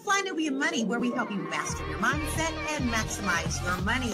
Fly Nubian Money, where we help you master your mindset and maximize your money.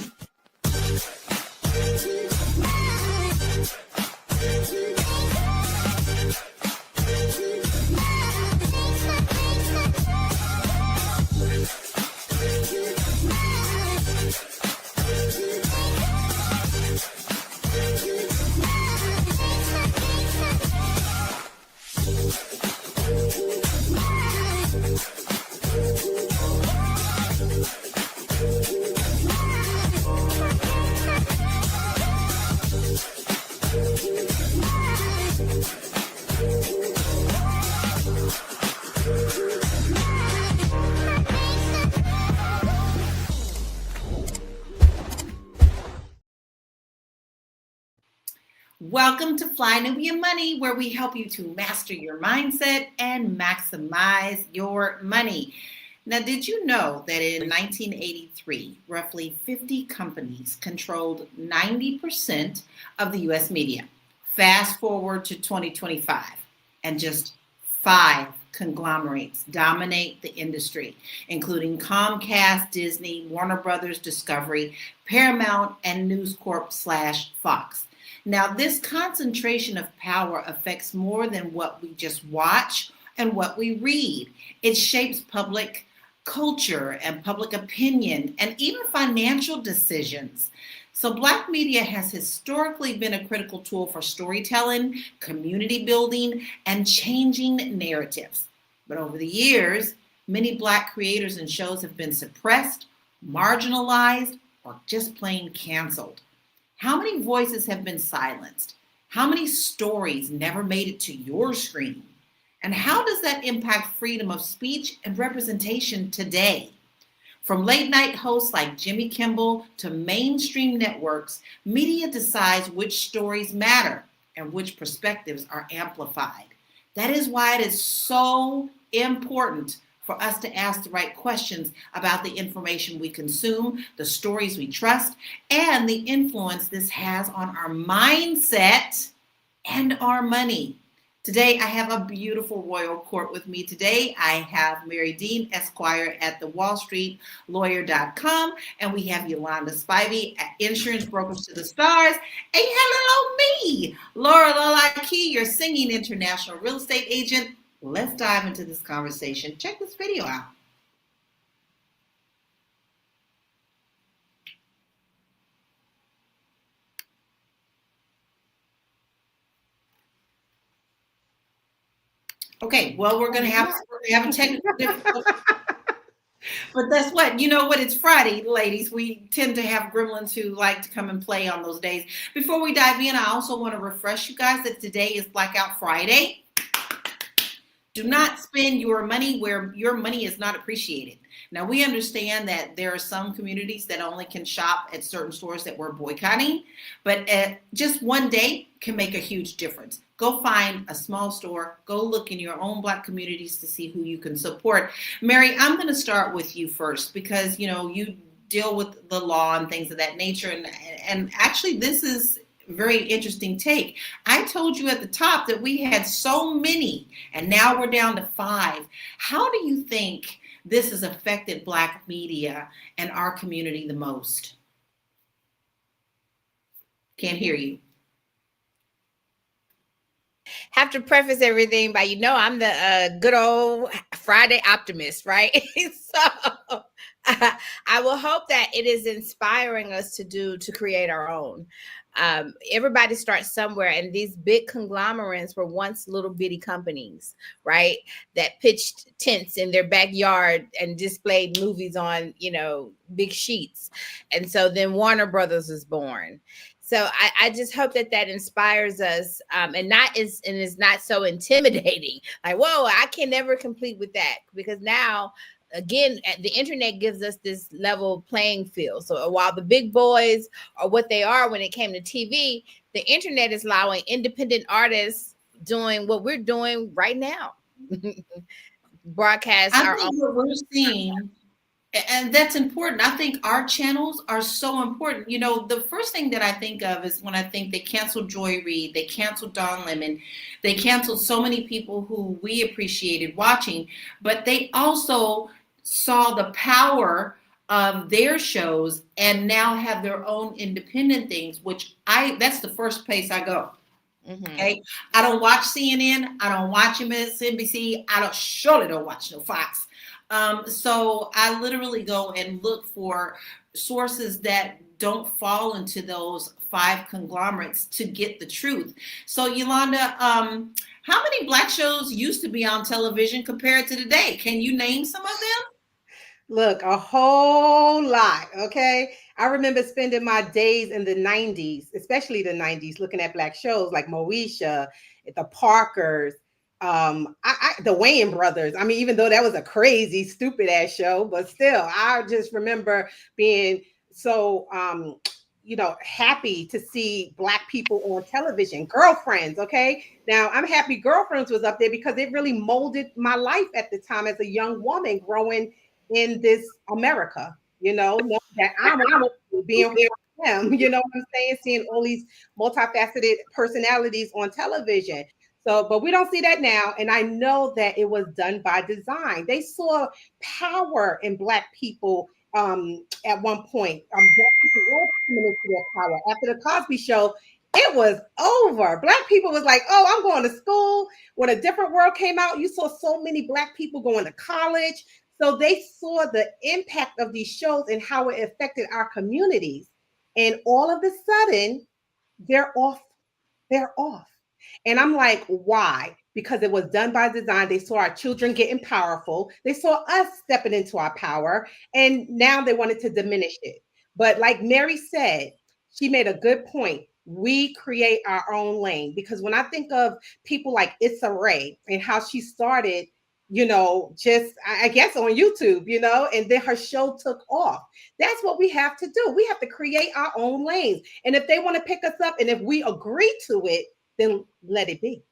Welcome to Fly Nubian Money, where we help you to master your mindset and maximize your money. Now, did you know that in 1983, roughly 50 companies controlled 90% of the U.S. media? Fast forward to 2025, and just 5 conglomerates dominate the industry, including Comcast, Disney, Warner Brothers, Discovery, Paramount, and News Corp / Fox. Now, this concentration of power affects more than what we just watch and what we read. It shapes public culture and public opinion and even financial decisions. So Black media has historically been a critical tool for storytelling, community building, and changing narratives. But over the years, many Black creators and shows have been suppressed, marginalized, or just plain canceled. How many voices have been silenced? How many stories never made it to your screen? And how does that impact freedom of speech and representation today? From late night hosts like Jimmy Kimmel to mainstream networks, media decides which stories matter and which perspectives are amplified. That is why it is so important for us to ask the right questions about the information we consume, the stories we trust, and the influence this has on our mindset and our money. Today, I have a beautiful royal court with me. Today, I have Mary Dean Esquire at the WallStreetLawyer.com, and we have Yolanda Spivey at Insurance Brokers to the Stars. And hello, me, Laura Lalaki, your singing international real estate agent. Let's dive into this conversation. Check this video out. Okay, well, we're going to have a technical difficulty. But that's what, you know what, it's Friday, ladies. We tend to have gremlins who like to come and play on those days. Before we dive in, I also want to refresh you guys that today is Blackout Friday. Do not spend your money where your money is not appreciated. Now, we understand that there are some communities that only can shop at certain stores that we're boycotting, but just one day can make a huge difference. Go find a small store. Go look in your own Black communities to see who you can support. Mary, I'm going to start with you first because, you know, you deal with the law and things of that nature. And actually, this is very interesting take. I told you at the top that we had so many, and now we're down to 5. How do you think this has affected Black media and our community the most? Can't hear you. Have to preface everything by, you know, I'm the good old Friday optimist, right? So I will hope that it is inspiring us to create our own. Everybody starts somewhere, and these big conglomerates were once little bitty companies, right? That pitched tents in their backyard and displayed movies on, you know, big sheets. And so then Warner Brothers was born. So I just hope that inspires us, and is not so intimidating. Like, whoa, I can never compete with that, because now, again, the internet gives us this level playing field. So while the big boys are what they are when it came to TV, the internet is allowing independent artists doing what we're doing right now. Broadcast. I think what we're seeing, and that's important. I think our channels are so important. You know, the first thing that I think of is when I think they canceled Joy Reid, they canceled Don Lemon, they canceled so many people who we appreciated watching, but they also saw the power of their shows and now have their own independent things, that's the first place I go. Okay. I don't watch CNN. I don't watch MSNBC. I surely don't watch no Fox. So I literally go and look for sources that don't fall into those 5 conglomerates to get the truth. So Yolanda, how many Black shows used to be on television compared to today? Can you name some of them? Look, a whole lot. Okay. I remember spending my days in the 90s, especially the 90s, looking at Black shows like Moesha, the Parkers, the Wayans brothers. I mean, even though that was a crazy, stupid ass show, but still, I just remember being so, happy to see Black people on television. Girlfriends. Okay. Now I'm happy Girlfriends was up there because it really molded my life at the time as a young woman growing in this America, knowing that I'm being who I am, you know what I'm saying? Seeing all these multifaceted personalities on television. So, but we don't see that now. And I know that it was done by design. They saw power in Black people at one point. Black people were coming into their power. After the Cosby Show, it was over. Black people was like, oh, I'm going to school. When A Different World came out, you saw so many Black people going to college. So they saw the impact of these shows and how it affected our communities. And all of a sudden, they're off. They're off. And I'm like, why? Because it was done by design. They saw our children getting powerful. They saw us stepping into our power. And now they wanted to diminish it. But like Mary said, she made a good point. We create our own lane. Because when I think of people like Issa Rae and how she started, just I guess on YouTube, and then her show took off. That's what we have to do. We have to create our own lanes. And if they want to pick us up and if we agree to it, then let it be.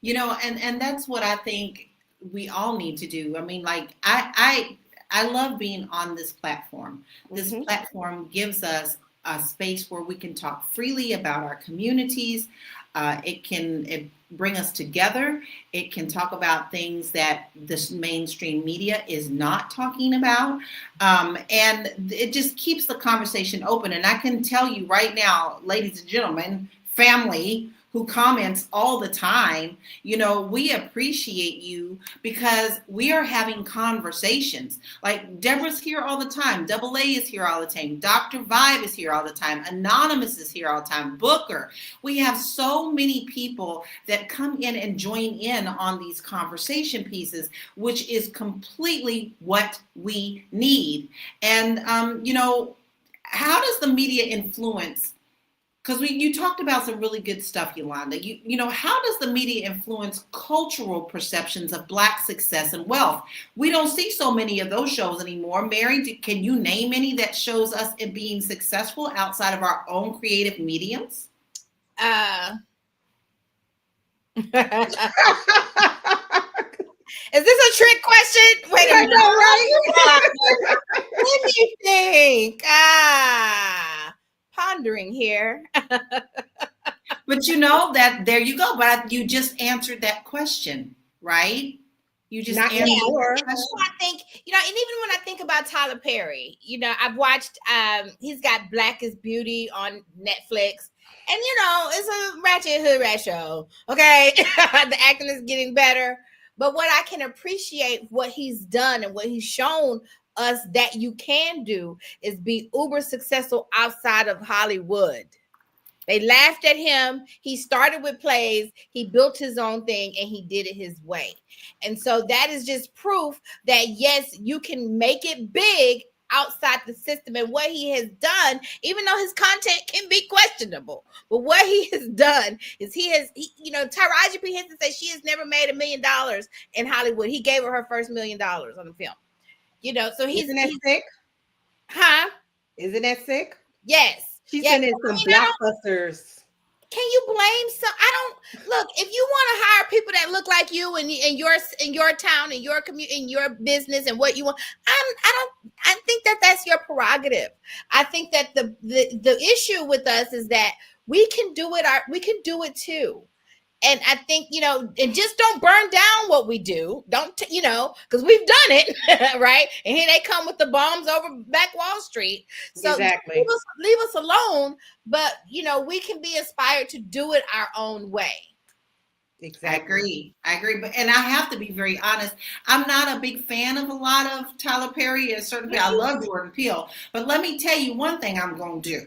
And that's what I think we all need to do. I mean, like I love being on this platform. This platform gives us a space where we can talk freely about our communities. It bring us together. It can talk about things that this mainstream media is not talking about. And it just keeps the conversation open. And I can tell you right now, ladies and gentlemen, family who comments all the time, we appreciate you because we are having conversations. Like Deborah's here all the time. Double A is here all the time. Dr. Vibe is here all the time. Anonymous is here all the time. Booker. We have so many people that come in and join in on these conversation pieces, which is completely what we need. And, how does the media influence? Because you talked about some really good stuff, Yolanda. How does the media influence cultural perceptions of Black success and wealth? We don't see so many of those shows anymore. Mary, can you name any that shows us in being successful outside of our own creative mediums? Is this a trick question? Wait a minute. Right? Let me think. Pondering here. But that there you go. But you just answered that question, right? You just answered that question. I think, and even when I think about Tyler Perry, I've watched, he's got Black is Beauty on Netflix. And, it's a ratchet hood rat show. Okay. The acting is getting better. But what I can appreciate what he's done and what he's shown us that you can do is be uber successful outside of Hollywood. They laughed at him. He started with plays. He built his own thing and he did it his way. And so that is just proof that, yes, you can make it big outside the system. And what he has done, even though his content can be questionable, but what he has done is Taraji P. Henson says she has never made $1 million in Hollywood. He gave her first $1 million on the film. So Isn't that sick? Huh? Isn't that sick? Yes. She's been in some blockbusters. Can you blame some? Look, if you want to hire people that look like you in your town, in your community, in your business and what you want, I think that's your prerogative. I think that the issue with us is that we can do it too. And I think, and just don't burn down what we do. Don't, because we've done it, right? And here they come with the bombs over back Wall Street. So exactly. leave us alone. But, we can be inspired to do it our own way. Exactly. I agree. And I have to be very honest. I'm not a big fan of a lot of Tyler Perry and certain people. I love Jordan Peele. But let me tell you one thing I'm going to do.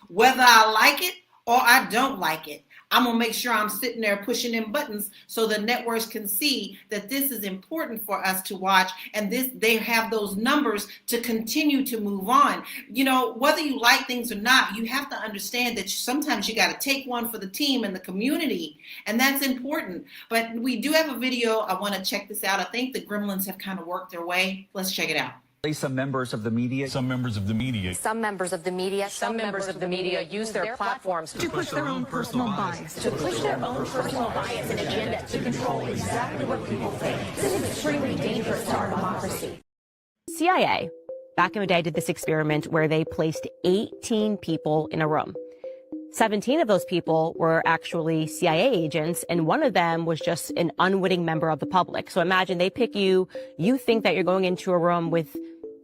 Whether I like it or I don't like it, I'm going to make sure I'm sitting there pushing them buttons so the networks can see that this is important for us to watch, and they have those numbers to continue to move on. Whether you like things or not, you have to understand that sometimes you got to take one for the team and the community, and that's important. But we do have a video. I want to check this out. I think the Gremlins have kind of worked their way. Let's check it out. Some members of the media use their platforms to push their own personal bias, and agenda to control exactly what people think. This is extremely dangerous to our democracy. CIA, back in the day, did this experiment where they placed 18 people in a room. 17 of those people were actually CIA agents, and one of them was just an unwitting member of the public. So imagine they pick you think that you're going into a room with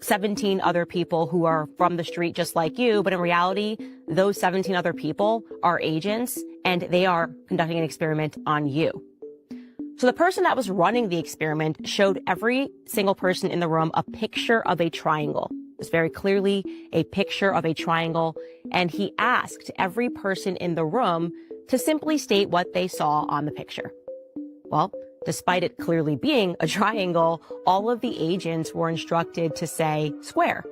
17 other people who are from the street just like you, but in reality, those 17 other people are agents, and they are conducting an experiment on you. So the person that was running the experiment showed every single person in the room a picture of a triangle. It's very clearly a picture of a triangle, and he asked every person in the room to simply state what they saw on the picture. Well, despite it clearly being a triangle, all of the agents were instructed to say square.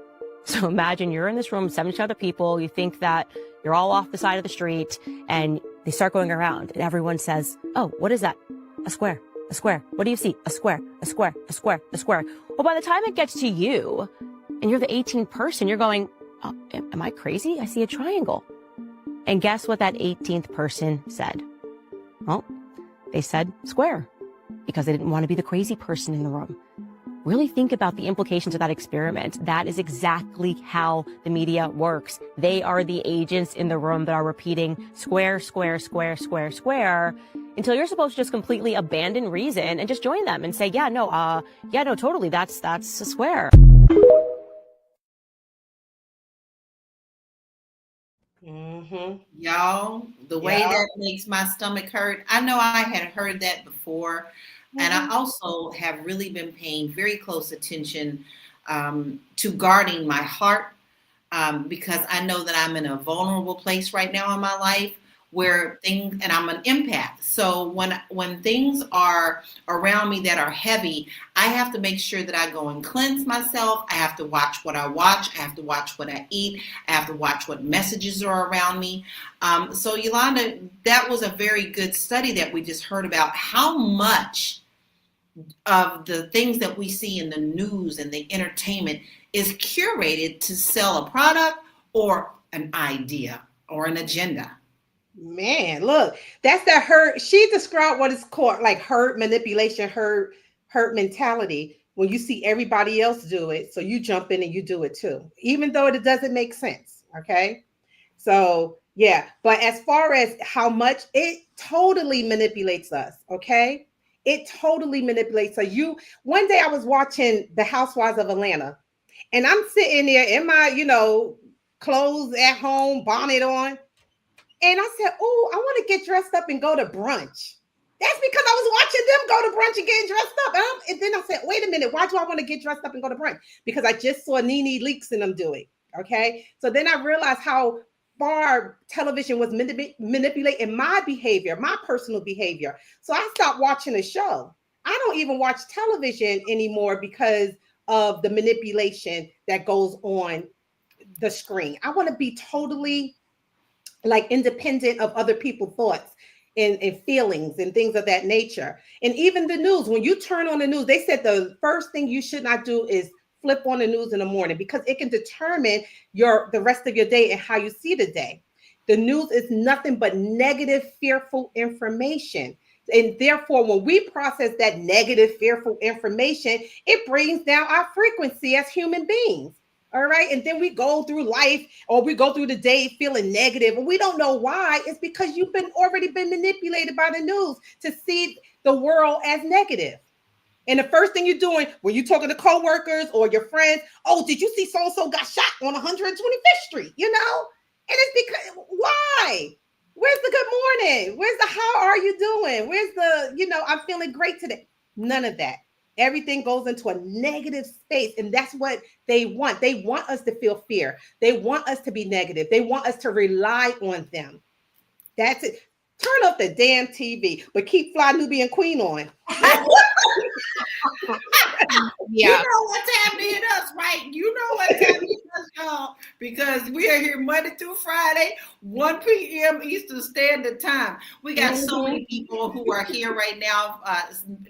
So imagine you're in this room, 70 other people, you think that you're all off the side of the street, and they start going around, and everyone says, oh, what is that? A square, a square. What do you see? A square, a square, a square, a square. Well, by the time it gets to you, and you're the 18th person, you're going, oh, am I crazy? I see a triangle. And guess what that 18th person said? Well, they said square, because they didn't want to be the crazy person in the room. Really think about the implications of that experiment. That is exactly how the media works. They are the agents in the room that are repeating square, square, square, square, square, until you're supposed to just completely abandon reason and just join them and say, totally, that's a square. Mm-hmm. Y'all, the way that makes my stomach hurt. I know I had heard that before. And I also have really been paying very close attention to guarding my heart because I know that I'm in a vulnerable place right now in my life where and I'm an empath. So when things are around me that are heavy, I have to make sure that I go and cleanse myself. I have to watch what I watch. I have to watch what I eat. I have to watch what messages are around me. So Yolanda, that was a very good study that we just heard about how much of the things that we see in the news and the entertainment is curated to sell a product or an idea or an agenda. Man, look, that's that hurt. She described what is called like herd manipulation, herd mentality. When you see everybody else do it, so you jump in and you do it too, even though it doesn't make sense. Okay. So yeah, but as far as how much it totally manipulates us, okay? It totally manipulates. So one day I was watching The Housewives of Atlanta, and I'm sitting there in my, clothes at home, bonnet on. And I said, oh, I want to get dressed up and go to brunch. That's because I was watching them go to brunch and getting dressed up. And then I said, wait a minute, why do I want to get dressed up and go to brunch? Because I just saw Nene Leakes and them do it. Okay. So then I realized how far television was manipulating my behavior, my personal behavior. So I stopped watching a show. I don't even watch television anymore because of the manipulation that goes on the screen. I want to be totally like independent of other people's thoughts and feelings and things of that nature. And even the news, when you turn on the news, they said the first thing you should not do is flip on the news in the morning because it can determine the rest of your day and how you see the day. The news is nothing but negative, fearful information. And therefore, when we process that negative, fearful information, it brings down our frequency as human beings. All right. And then we go through life or we go through the day feeling negative and we don't know why. It's because you've already been manipulated by the news to see the world as negative. And the first thing you're doing when you're talking to coworkers or your friends, oh, did you see so-and-so got shot on 125th Street? You know? And it's because, why? Where's the good morning? Where's the how are you doing? Where's the, I'm feeling great today? None of that. Everything goes into a negative space. And that's what they want. They want us to feel fear. They want us to be negative. They want us to rely on them. That's it. Turn off the damn TV, but keep Fly Nubian Queen on. You know what's happening to us, right? You know what's happening to us, y'all, because we are here Monday through Friday, 1 p.m. Eastern Standard Time. We got so many people who are here right now,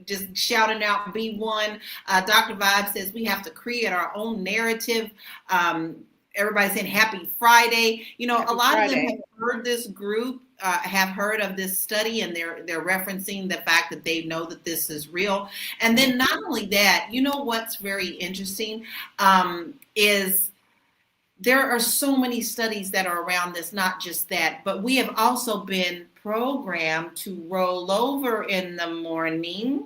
just shouting out B1. Dr. Vibe says we have to create our own narrative. Everybody's saying happy Friday. You know, a lot of them have heard this group, have heard of this study, and they're referencing the fact that they know that this is real. And then not only that, you know what's very interesting is there are so many studies that are around this, not just that, but we have also been programmed to roll over in the morning.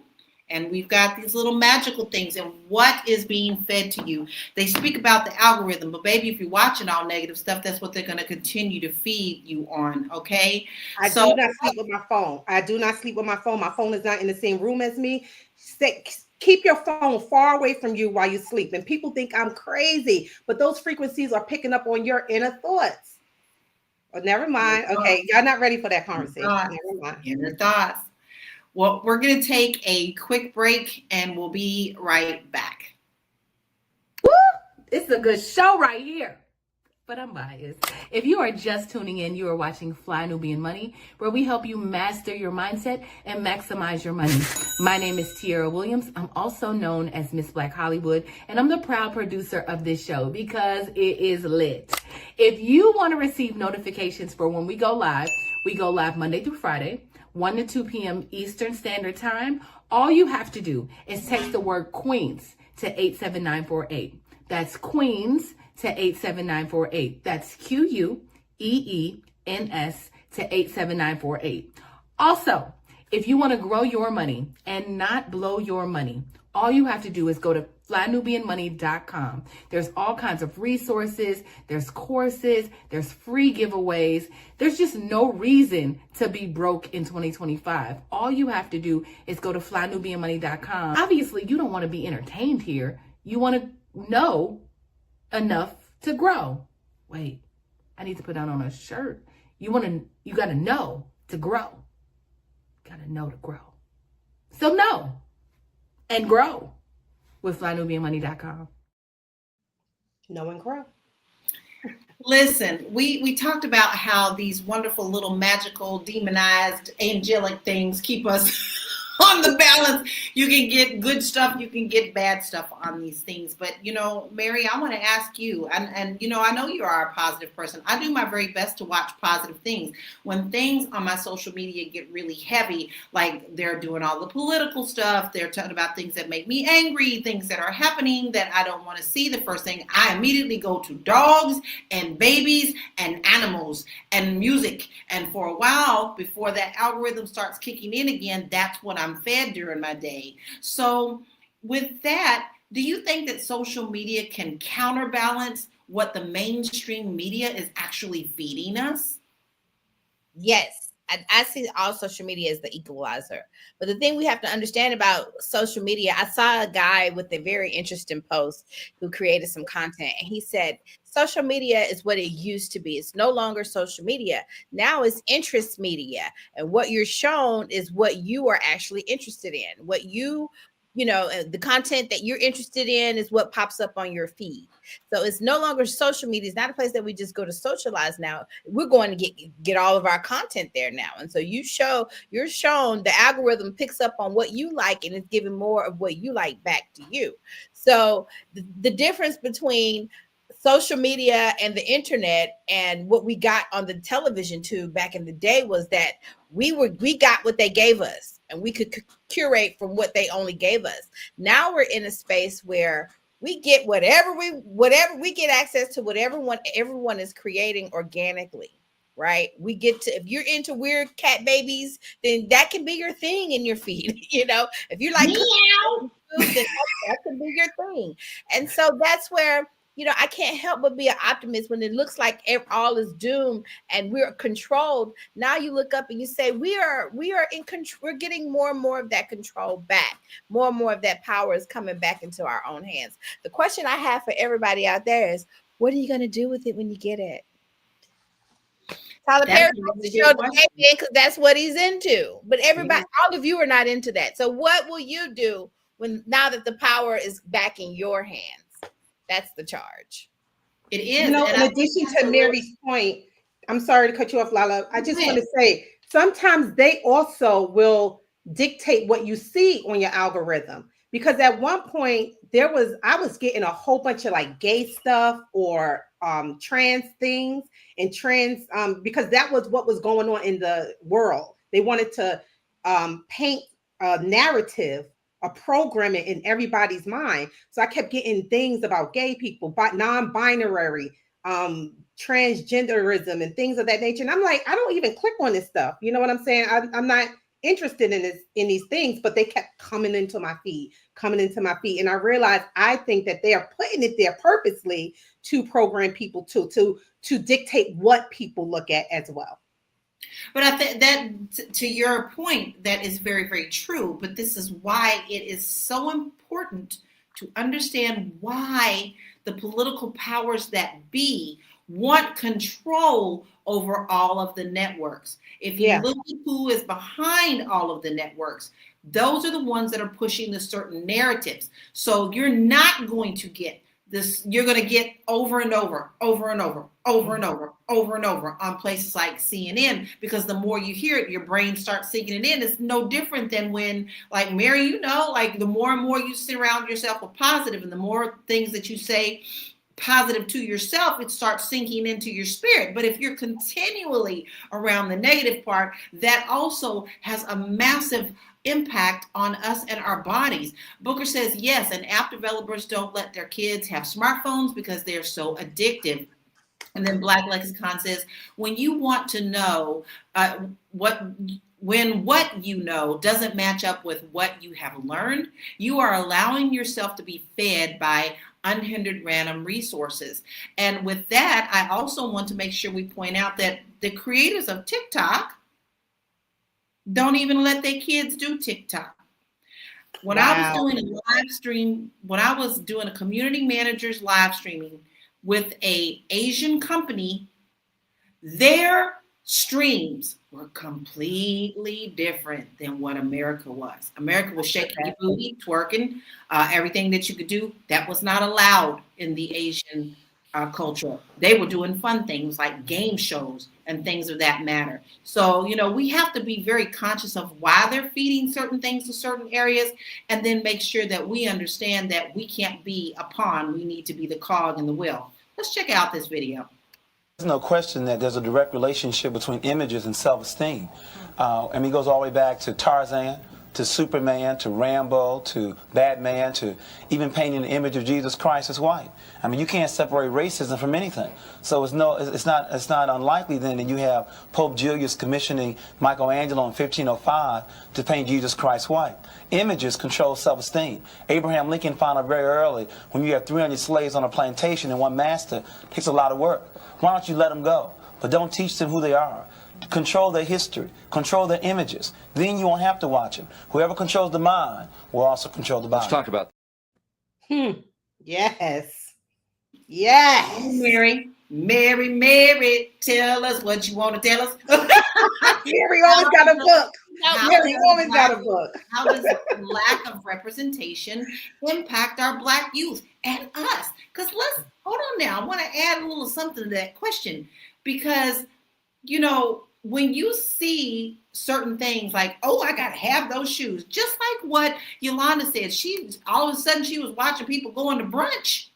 And we've got these little magical things and what is being fed to you. They speak about the algorithm, but baby, if you're watching all negative stuff, that's what they're going to continue to feed you on, okay? I do not sleep with my phone. I do not sleep with my phone. My phone is not in the same room as me. Keep your phone far away from you while you sleep. And people think I'm crazy, but those frequencies are picking up on your inner thoughts. Oh, never mind. Okay, y'all not ready for that conversation. Never mind. Inner thoughts. Well, we're going to take a quick break and we'll be right back. Woo! It's a good show right here. But I'm biased. If you are just tuning in, you are watching Fly Nubian Money, where we help you master your mindset and maximize your money. My name is Tiara Williams. I'm also known as Miss Black Hollywood, and I'm the proud producer of this show because it is lit. If you want to receive notifications for when we go live Monday through Friday, 1 to 2 p.m. Eastern Standard Time. All you have to do is text the word Queens to 87948. That's Queens to 87948. That's QUEENS to 87948. Also, if you want to grow your money and not blow your money, all you have to do is go to flynubianmoney.com. There's all kinds of resources, there's courses, there's free giveaways. There's just no reason to be broke in 2025. All you have to do is go to flynubianmoney.com. Obviously, you don't want to be entertained here. You want to know enough to grow. Wait, I need to put that on a shirt. You got to know to grow. Got to know to grow. So know and grow with flynubianmoney.com. Know and grow. Listen, we talked about how these wonderful little magical, demonized, angelic things keep us on the balance. You can get good stuff, you can get bad stuff on these things. But, Mary, I want to ask you, and I know you are a positive person. I do my very best to watch positive things. When things on my social media get really heavy, like they're doing all the political stuff, they're talking about things that make me angry, things that are happening that I don't want to see, the first thing I immediately go to dogs and babies and animals and music. And for a while, before that algorithm starts kicking in again, that's what I'm fed during my day. So with that, do you think that social media can counterbalance what the mainstream media is actually feeding us? Yes. I see all social media as the equalizer. But the thing we have to understand about social media, I saw a guy with a very interesting post who created some content, and he said, social media is what it used to be. It's no longer social media. Now it's interest media. And what you're shown is what you are actually interested in. What the content that you're interested in is what pops up on your feed. So it's no longer social media. It's not a place that we just go to socialize now. We're going to get all of our content there now. And so you're shown, the algorithm picks up on what you like and it's giving more of what you like back to you. So the difference between social media and the internet and what we got on the television tube back in the day was that we got what they gave us and we could curate from what they only gave us. Now we're in a space where We get whatever we get access to, whatever everyone is creating organically, right? We get to, if you're into weird cat babies, then that can be your thing in your feed. If you like cooking food, then that can be your thing. And so that's where, I can't help but be an optimist when it looks like all is doomed and we're controlled. Now you look up and you say, we are in control. We're getting more and more of that control back. More and more of that power is coming back into our own hands. The question I have for everybody out there is, what are you going to do with it when you get it? Tyler Perry wants to show the baby because that's what he's into. But everybody, all of you are not into that. So what will you do now that the power is back in your hands? That's the charge. It is. In addition to Mary's point, I'm sorry to cut you off, Lala. I just want to say, sometimes they also will dictate what you see on your algorithm. Because at one point I was getting a whole bunch of like gay stuff or trans things and trans, because that was what was going on in the world. They wanted to paint a narrative, a programming in everybody's mind. So I kept getting things about gay people, non-binary, transgenderism and things of that nature. And I'm like, I don't even click on this stuff. You know what I'm saying? I'm not interested in these things, but they kept coming into my feed. And I realized, I think that they are putting it there purposely to program people to dictate what people look at as well. But I think that, to your point, that is very, very true. But this is why it is so important to understand why the political powers that be want control over all of the networks. If you look at who is behind all of the networks, those are the ones that are pushing the certain narratives. So you're not going to get this, you're going to get over and over on places like CNN, because the more you hear it, your brain starts sinking it in. It's no different than when, like Mary, like the more and more you surround yourself with positive, and the more things that you say positive to yourself, it starts sinking into your spirit. But if you're continually around the negative part, that also has a massive impact on us and our bodies. Booker says, yes, and app developers don't let their kids have smartphones because they're so addictive. And then Black Lexicon says, when you want to know when what you know doesn't match up with what you have learned, you are allowing yourself to be fed by unhindered random resources. And with that, I also want to make sure we point out that the creators of TikTok don't even let their kids do TikTok. When I was doing a live stream, when I was doing a community manager's live streaming with an Asian company, their streams were completely different than what America was. America was shaking your booty, twerking, everything that you could do. That was not allowed in the Asian culture. They were doing fun things like game shows and things of that matter. So, we have to be very conscious of why they're feeding certain things to certain areas, and then make sure that we understand that we can't be a pawn. We need to be the cog in the wheel. Let's check out this video. There's no question that there's a direct relationship between images and self-esteem. It goes all the way back to Tarzan, to Superman, to Rambo, to Batman, to even painting the image of Jesus Christ as white. You can't separate racism from anything. So it's not unlikely then that you have Pope Julius commissioning Michelangelo in 1505 to paint Jesus Christ white. Images control self-esteem. Abraham Lincoln found out very early, when you have 300 slaves on a plantation and one master, it takes a lot of work. Why don't you let them go? But don't teach them who they are. Control their history, control their images. Then you won't have to watch them. Whoever controls the mind will also control the body. Let's talk about Yes. Mary, tell us what you want to tell us. Mary always got a book. Mary always got a book. How does lack of representation impact our Black youth and us? Because hold on now. I want to add a little something to that question, because when you see certain things like, oh, I got to have those shoes, just like what Yolanda said, all of a sudden she was watching people going to brunch.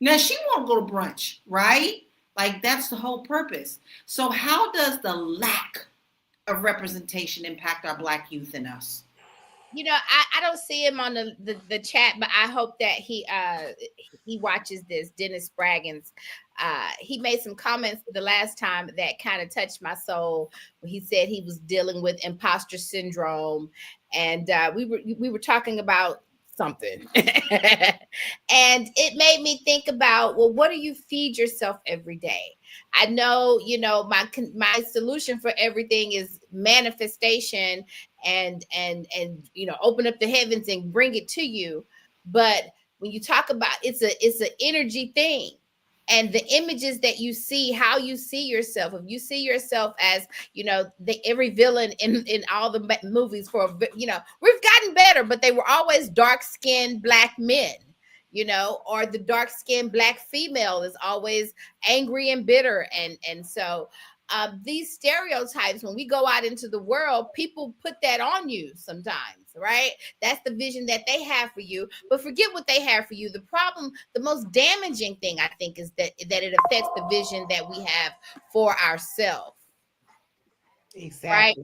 Now she won't go to brunch, right? Like, that's the whole purpose. So how does the lack of representation impact our Black youth and us? I don't see him on the chat, but I hope that he watches this. Dennis Spraggins, he made some comments the last time that kind of touched my soul when he said he was dealing with imposter syndrome, and we were talking about something, and it made me think about, well, what do you feed yourself every day? I know, my solution for everything is manifestation and open up the heavens and bring it to you. But when you talk about it's an energy thing, and the images that you see, how you see yourself. If you see yourself as, every villain in all the movies we've gotten better, but they were always dark-skinned Black men, or the dark-skinned Black female is always angry and bitter. And so these stereotypes, when we go out into the world, people put that on you sometimes, right? That's the vision that they have for you, but forget what they have for you. The problem, the most damaging thing, I think, is that it affects the vision that we have for ourselves. Exactly. Right?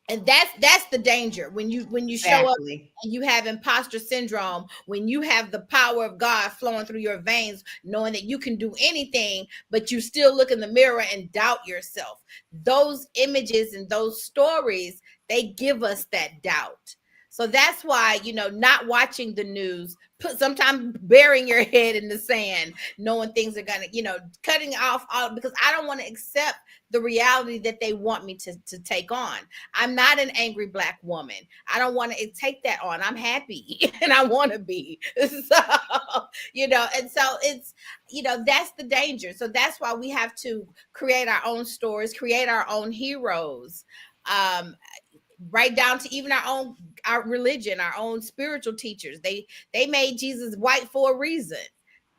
And that's the danger when you show up and you have imposter syndrome, when you have the power of God flowing through your veins, knowing that you can do anything, but you still look in the mirror and doubt yourself. Those images and those stories, they give us that doubt. So that's why, not watching the news, sometimes burying your head in the sand, knowing things are going to, cutting off all, because I don't want to accept the reality that they want me to take on. I'm not an angry Black woman. I don't want to take that on. I'm happy and I want to be. So, and so it's, that's the danger. So that's why we have to create our own stories, create our own heroes. Right down to even our religion, our own spiritual teachers. They made Jesus white for a reason,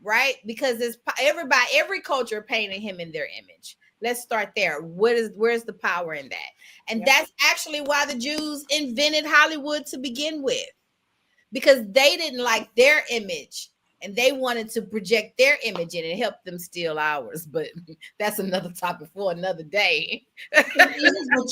right? Because it's every culture painting him in their image. Let's start there. Where's the power in that? And that's actually why the Jews invented Hollywood to begin with, because they didn't like their image and they wanted to project their image in and help them steal ours. But that's another topic for another day. But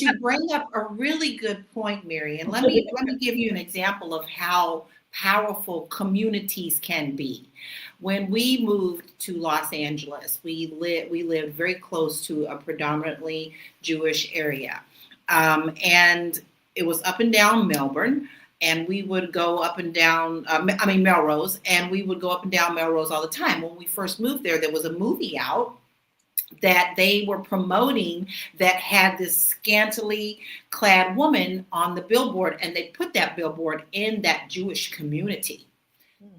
you bring up a really good point, Mary. And let me give you an example of how powerful communities can be. When we moved to Los Angeles, we lived very close to a predominantly Jewish area. And it was up and down Melbourne. And we would go up and down, Melrose, and we would go up and down Melrose all the time. When we first moved there was a movie out that they were promoting that had this scantily clad woman on the billboard, and they put that billboard in that Jewish community.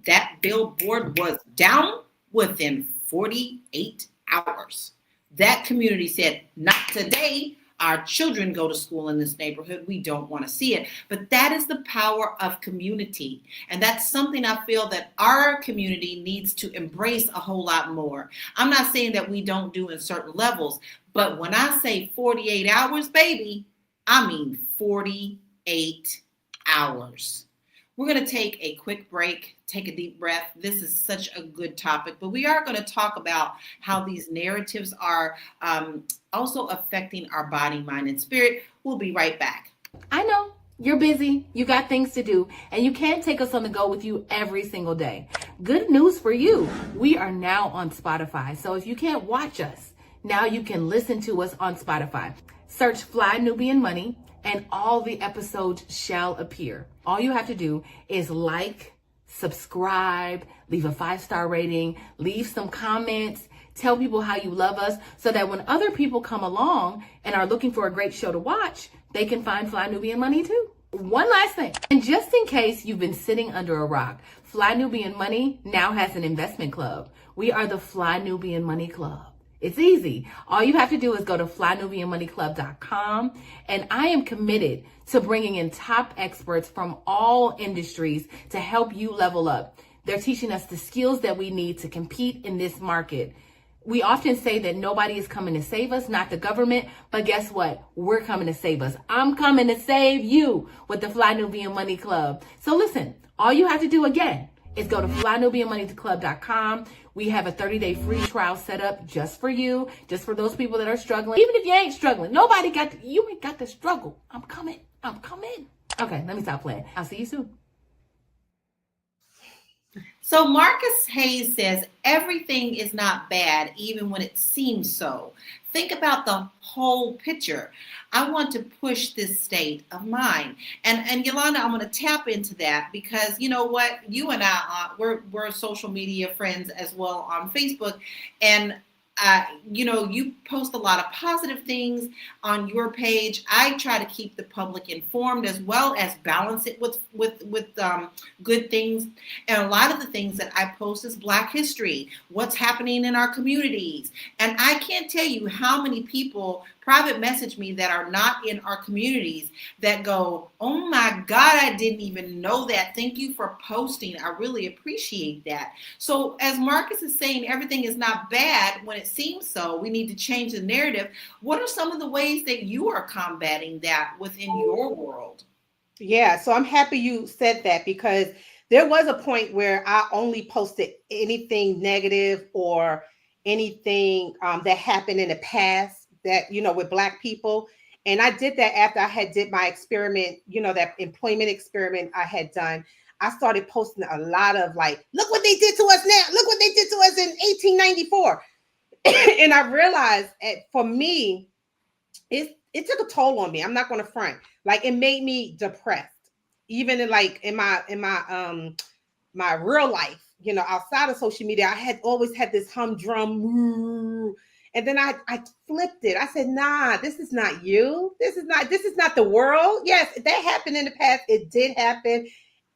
That billboard was down within 48 hours. That community said, not today. Our children go to school in this neighborhood. We don't want to see it. But that is the power of community. And that's something I feel that our community needs to embrace a whole lot more. I'm not saying that we don't do in certain levels, but when I say 48 hours, baby, I mean 48 hours. We're going to take a quick break, take a deep breath. This is such a good topic, but we are going to talk about how these narratives are also affecting our body, mind, and spirit. We'll be right back. I know you're busy, you got things to do, and you can't take us on the go with you every single day. Good news for you. We are now on Spotify. So if you can't watch us, now you can listen to us on Spotify. Search Fly Nubian Money and all the episodes shall appear. All you have to do is like, subscribe, leave a 5-star rating, leave some comments, tell people how you love us so that when other people come along and are looking for a great show to watch, they can find Fly Nubian Money too. One last thing, and just in case you've been sitting under a rock, Fly Nubian Money now has an investment club. We are the Fly Nubian Money Club. It's easy. All you have to do is go to flynubianmoneyclub.com, and I am committed to bringing in top experts from all industries to help you level up. They're teaching us the skills that we need to compete in this market. We often say that nobody is coming to save us, not the government, but guess what? We're coming to save us. I'm coming to save you with the Fly Nubian Money Club. So listen, all you have to do again is go to flynubianmoneyclub.com. We have a 30-day free trial set up just for you, just for those people that are struggling. Even if you ain't struggling, you ain't got to struggle. I'm coming. Okay, let me stop playing. I'll see you soon. So Marcus Hayes says everything is not bad, even when it seems so. Think about the whole picture. I want to push this state of mind. And Yolanda, I'm going to tap into that because you know what? You and I, we're social media friends as well on Facebook. And you post a lot of positive things on your page. I try to keep the public informed as well as balance it with good things. And a lot of the things that I post is Black history, what's happening in our communities. And I can't tell you how many people private message me that are not in our communities that go, oh my God, I didn't even know that. Thank you for posting. I really appreciate that. So as Marcus is saying, everything is not bad when it seems so. We need to change the narrative. What are some of the ways that you are combating that within your world? Yeah, so I'm happy you said that because there was a point where I only posted anything negative or anything that happened in the past that, with Black people. And I did that after I had did my experiment, that employment experiment I had done. I started posting a lot of like, look what they did to us now. Look what they did to us in 1894. And I realized for me, it took a toll on me. I'm not going to front. Like it made me depressed, even in my real life, outside of social media. I had always had this humdrum, and then I flipped it. I said, nah, this is not you. This is not the world. Yes, that happened in the past. It did happen,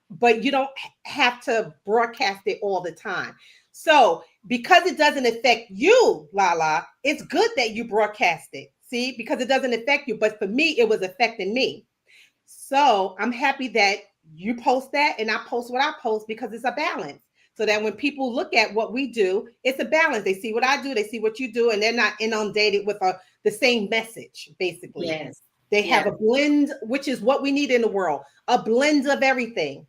but you don't have to broadcast it all the time. So because it doesn't affect you, Lala, it's good that you broadcast it. See, because it doesn't affect you. But for me, it was affecting me. So I'm happy that you post that and I post what I post because it's a balance. So that when people look at what we do, it's a balance. They see what I do, they see what you do, and they're not inundated with the same message, basically. Yes. They have a blend, which is what we need in the world. A blend of everything.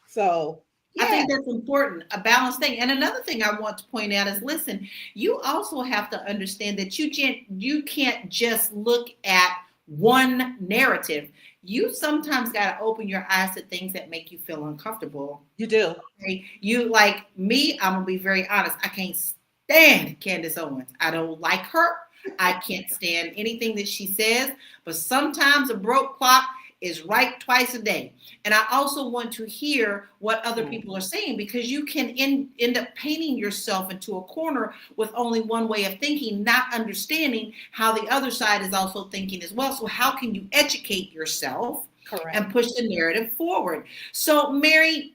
So yeah. I think that's important, a balanced thing. And another thing I want to point out is, listen, you also have to understand that you can't just look at one narrative. You sometimes got to open your eyes to things that make you feel uncomfortable. You do. Okay? You like me, I'm going to be very honest. I can't stand Candace Owens. I don't like her. I can't stand anything that she says. But sometimes a broke clock is right twice a day. And I also want to hear what other people are saying, because you can end up painting yourself into a corner with only one way of thinking, not understanding how the other side is also thinking as well. So how can you educate yourself and push the narrative forward? So Mary,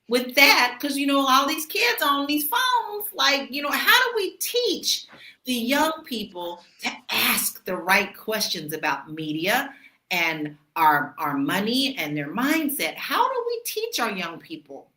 with that, because all these kids on these phones, like, how do we teach the young people to ask the right questions about media and our money and their mindset? How do we teach our young people?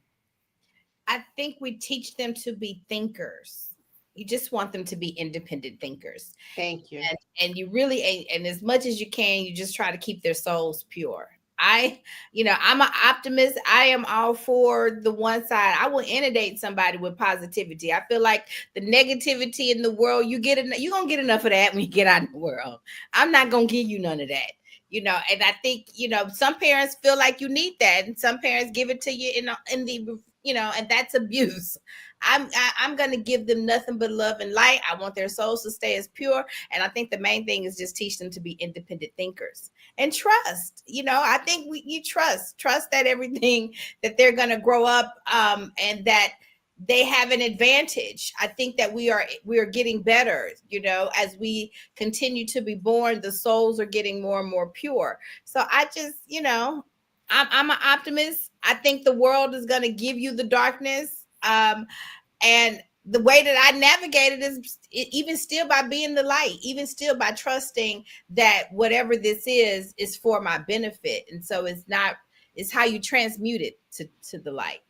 I think we teach them to be thinkers. You just want them to be independent thinkers. Thank you. And you really, and as much as you can, you just try to keep their souls pure. I'm an optimist. I am all for the one side. I will inundate somebody with positivity. I feel like the negativity in the world, you're going to get enough of that when you get out in the world. I'm not going to give you none of that. And I think, some parents feel like you need that, and some parents give it to you in the, and that's abuse. I'm going to give them nothing but love and light. I want their souls to stay as pure. And I think the main thing is just teach them to be independent thinkers and trust. I think you trust that everything that they're going to grow up and that they have an advantage. I think that we are getting better, as we continue to be born, the souls are getting more and more pure. So I just, I'm an optimist. I think the world is going to give you the darkness. And the way that I navigate it is even still by being the light, even still by trusting that whatever this is for my benefit. And so it's how you transmute it to the light,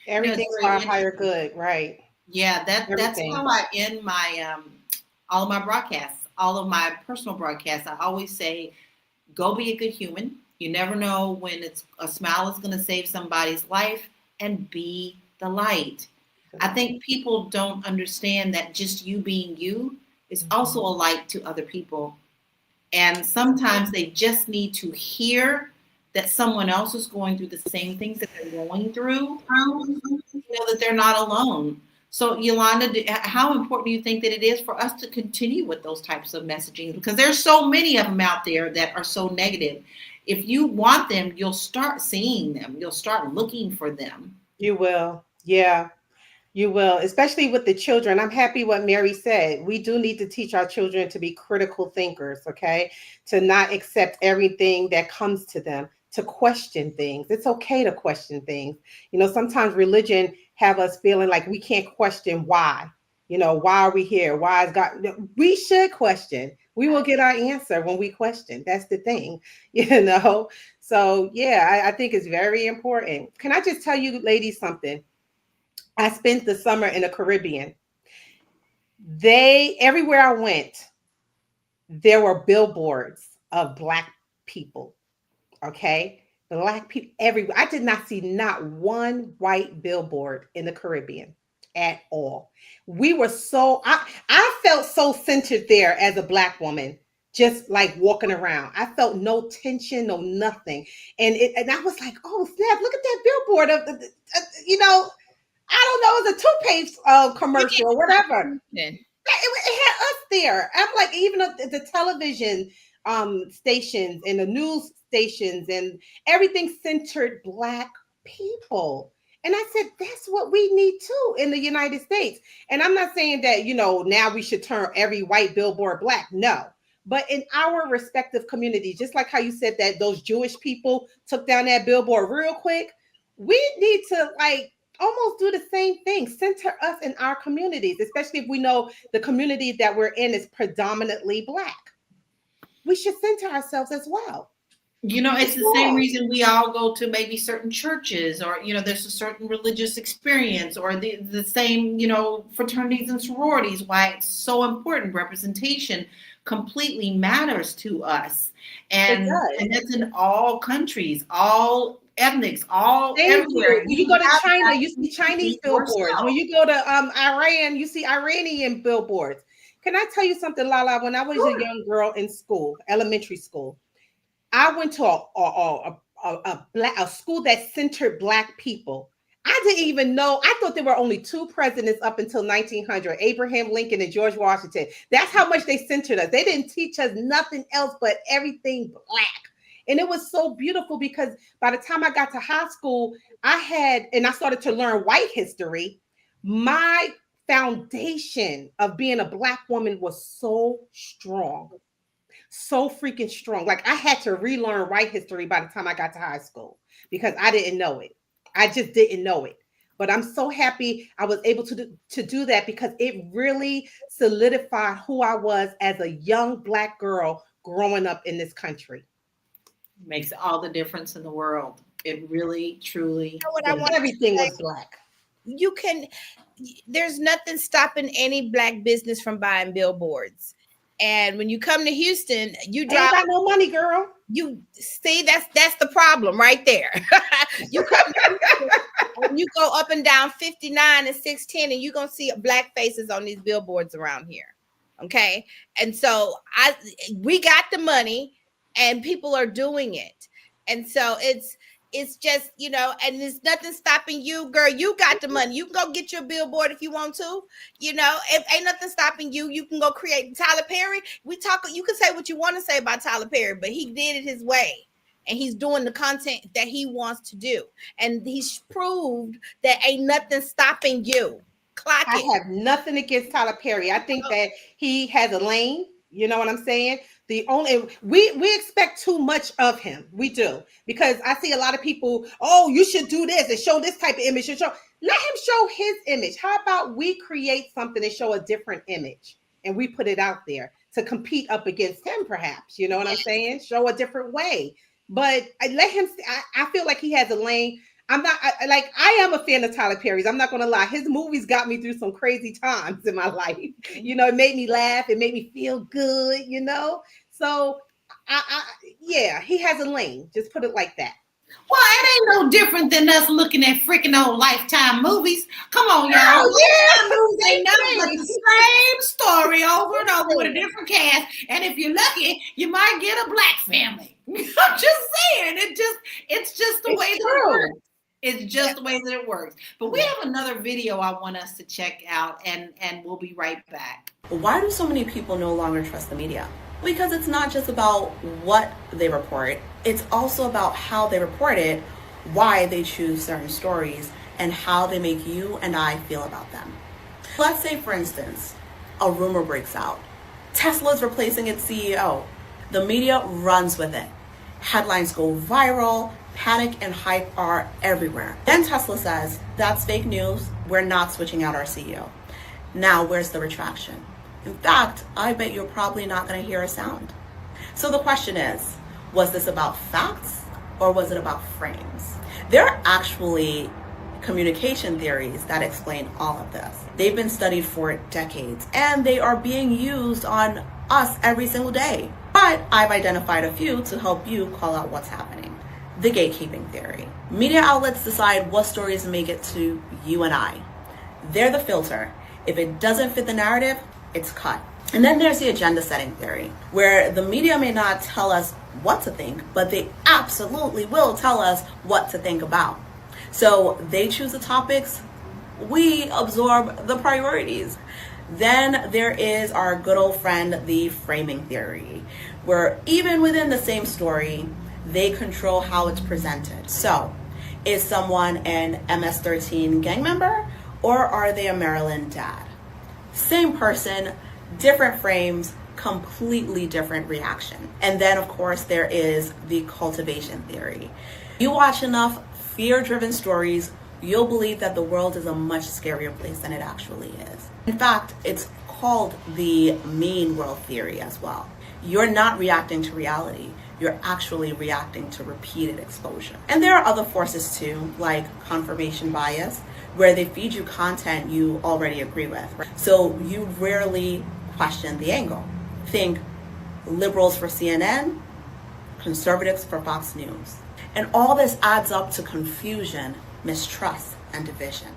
Everything's for our higher good, right? Yeah, that's how I end my all of my broadcasts, all of my personal broadcasts. I always say, go be a good human. You never know when a smile is going to save somebody's life, and be the light. I think people don't understand that just you being you is also a light to other people. And sometimes they just need to hear that someone else is going through the same things that they're going through, that they're not alone. So, Yolanda, how important do you think that it is for us to continue with those types of messaging? Because there's so many of them out there that are so negative. If you want them, you'll start seeing them. You'll start looking for them. You will. Yeah. You will, especially with the children. I'm happy what Mary said. We do need to teach our children to be critical thinkers, okay? To not accept everything that comes to them, to question things. It's okay to question things. Sometimes religion have us feeling like we can't question why. Why are we here? Why is God? We should question. We will get our answer when we question. That's the thing, So, yeah, I think it's very important. Can I just tell you ladies something? I spent the summer in the Caribbean. Everywhere I went, there were billboards of Black people. Okay. Black people everywhere. I did not see not one white billboard in the Caribbean at all. I felt so centered there as a Black woman, just like walking around. I felt no tension, no nothing. And I was like, oh snap, look at that billboard of I don't know, it was a toothpaste commercial or whatever. It had us there. I'm like, even the television stations and the news stations and everything centered Black people. And I said, that's what we need too in the United States. And I'm not saying that, now we should turn every white billboard Black. No. But in our respective communities, just like how you said that those Jewish people took down that billboard real quick, we need to almost do the same thing, center us in our communities, especially if we know the community that we're in is predominantly Black. We should center ourselves as well. It's the same reason we all go to maybe certain churches, or, there's a certain religious experience, or the same, fraternities and sororities, why it's so important. Representation completely matters to us. And that's in all countries, all ethnics, all everywhere. When you go to China, you see Chinese billboards. When you go to Iran, you see Iranian billboards. Can I tell you something, Lala? When I was a young girl in school, elementary school, I went to a school that centered Black people. I didn't even know. I thought there were only two presidents up until 1900, Abraham Lincoln and George Washington. That's how much they centered us. They didn't teach us nothing else but everything Black. And it was so beautiful because by the time I got to high school, I started to learn white history. My foundation of being a Black woman was so strong, so freaking strong. Like I had to relearn white history by the time I got to high school because I didn't know it. I just didn't know it. But I'm so happy I was able to do that because it really solidified who I was as a young Black girl growing up in this country. Makes all the difference in the world. It really, truly. Everything was Black. There's nothing stopping any Black business from buying billboards. And when you come to Houston, you drive. Ain't got no money, girl. You see, that's the problem right there. You come and you go up and down 59 and 610, and you're gonna see Black faces on these billboards around here. Okay, and so we got the money. And people are doing it. And so it's just, and there's nothing stopping you, girl. You got the money. You can go get your billboard if you want to, if ain't nothing stopping you, you can go create Tyler Perry. You can say what you want to say about Tyler Perry, but he did it his way. And he's doing the content that he wants to do. And he's proved that ain't nothing stopping you. I have nothing against Tyler Perry. I think that he has a lane. You know what I'm saying? We expect too much of him. We do, because I see a lot of people. Oh, you should do this and show this type of image. Let him show his image. How about we create something and show a different image, and we put it out there to compete up against him? Perhaps, you know what I'm saying? Show a different way. But I let him. I feel like he has a lane. I am a fan of Tyler Perry's. I'm not going to lie. His movies got me through some crazy times in my life. It made me laugh. It made me feel good, So, yeah, he has a lane. Just put it like that. Well, it ain't no different than us looking at freaking old Lifetime movies. Come on, y'all. Oh, Lifetime movies ain't nothing but the same story over and over with a different cast. And if you're lucky, you might get a black family. I'm just saying. It's just the way that it works. It's just the way that it works. But we have another video I want us to check out, and we'll be right back. Why do so many people no longer trust the media? Because it's not just about what they report, it's also about how they report it, why they choose certain stories, and how they make you and I feel about them. Let's say, for instance, a rumor breaks out. Tesla's replacing its CEO. The media runs with it. Headlines go viral, panic and hype are everywhere. Then Tesla says, that's fake news, we're not switching out our CEO. Now, where's the retraction? In fact, I bet you're probably not going to hear a sound. So the question is, was this about facts or was it about frames? There are actually communication theories that explain all of this. They've been studied for decades and they are being used on us every single day. But I've identified a few to help you call out what's happening. The gatekeeping theory. Media outlets decide what stories make it to you and I. They're the filter. If it doesn't fit the narrative, it's cut. And then there's the agenda setting theory, where the media may not tell us what to think, but they absolutely will tell us what to think about. So they choose the topics, we absorb the priorities. Then there is our good old friend, the framing theory, where even within the same story, they control how it's presented. So is someone an MS-13 gang member or are they a Maryland dad? Same person, different frames, completely different reaction. And then of course there is the cultivation theory. You watch enough fear-driven stories, you'll believe that the world is a much scarier place than it actually is. In fact, it's called the mean world theory as well. You're not reacting to reality, you're actually reacting to repeated exposure. And there are other forces too, like confirmation bias, where they feed you content you already agree with. So you rarely question the angle. Think liberals for CNN, conservatives for Fox News. And all this adds up to confusion, mistrust, and division.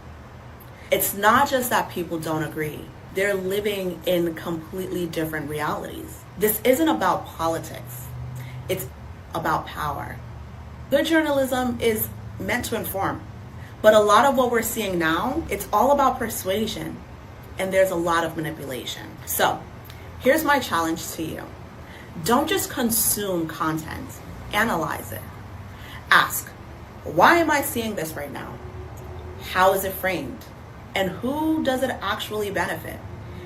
It's not just that people don't agree. They're living in completely different realities. This isn't about politics. It's about power. Good journalism is meant to inform. But a lot of what we're seeing now, it's all about persuasion. And there's a lot of manipulation. So here's my challenge to you. Don't just consume content, analyze it. Ask, why am I seeing this right now? How is it framed? And who does it actually benefit?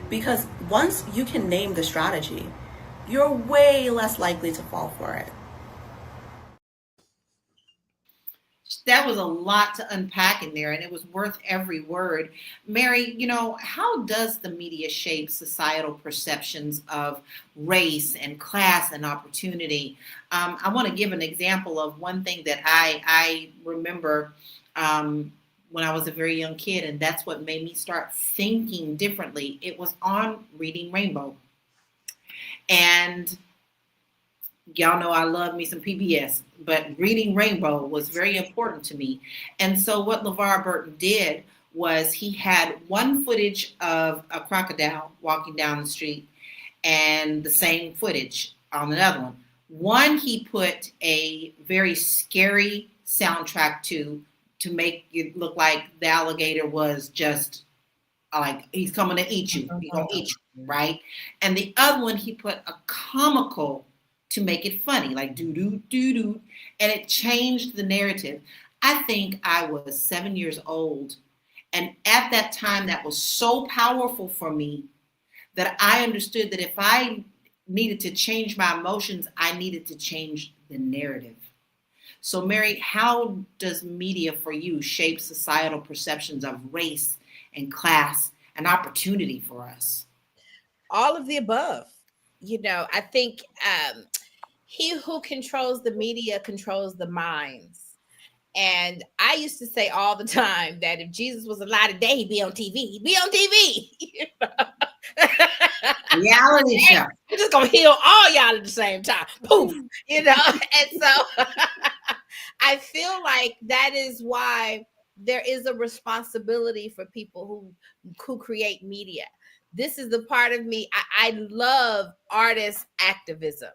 Because once you can name the strategy, you're way less likely to fall for it. That was a lot to unpack in there, and it was worth every word. Mary, how does the media shape societal perceptions of race and class and opportunity? I want to give an example of one thing that I remember when I was a very young kid, and that's what made me start thinking differently. It was on Reading Rainbow. And y'all know I love me some PBS, but Reading Rainbow was very important to me. And so what LeVar Burton did was he had one footage of a crocodile walking down the street and the same footage on another one. One he put a very scary soundtrack to make it look like the alligator was just like he's coming to eat you. He's gonna eat you, right? And the other one he put a comical to make it funny, like doo-doo, and it changed the narrative. I think I was 7 years old, and at that time that was so powerful for me that I understood that if I needed to change my emotions, I needed to change the narrative. So Mary, how does media for you shape societal perceptions of race and class and opportunity for us? All of the above. I think he who controls the media controls the minds. And I used to say all the time that if Jesus was alive today, he'd be on TV. He'd be on TV. Reality show. We're just going to heal all y'all at the same time. Poof. And so I feel like that is why there is a responsibility for people who create media. This is the part of me. I love artist activism.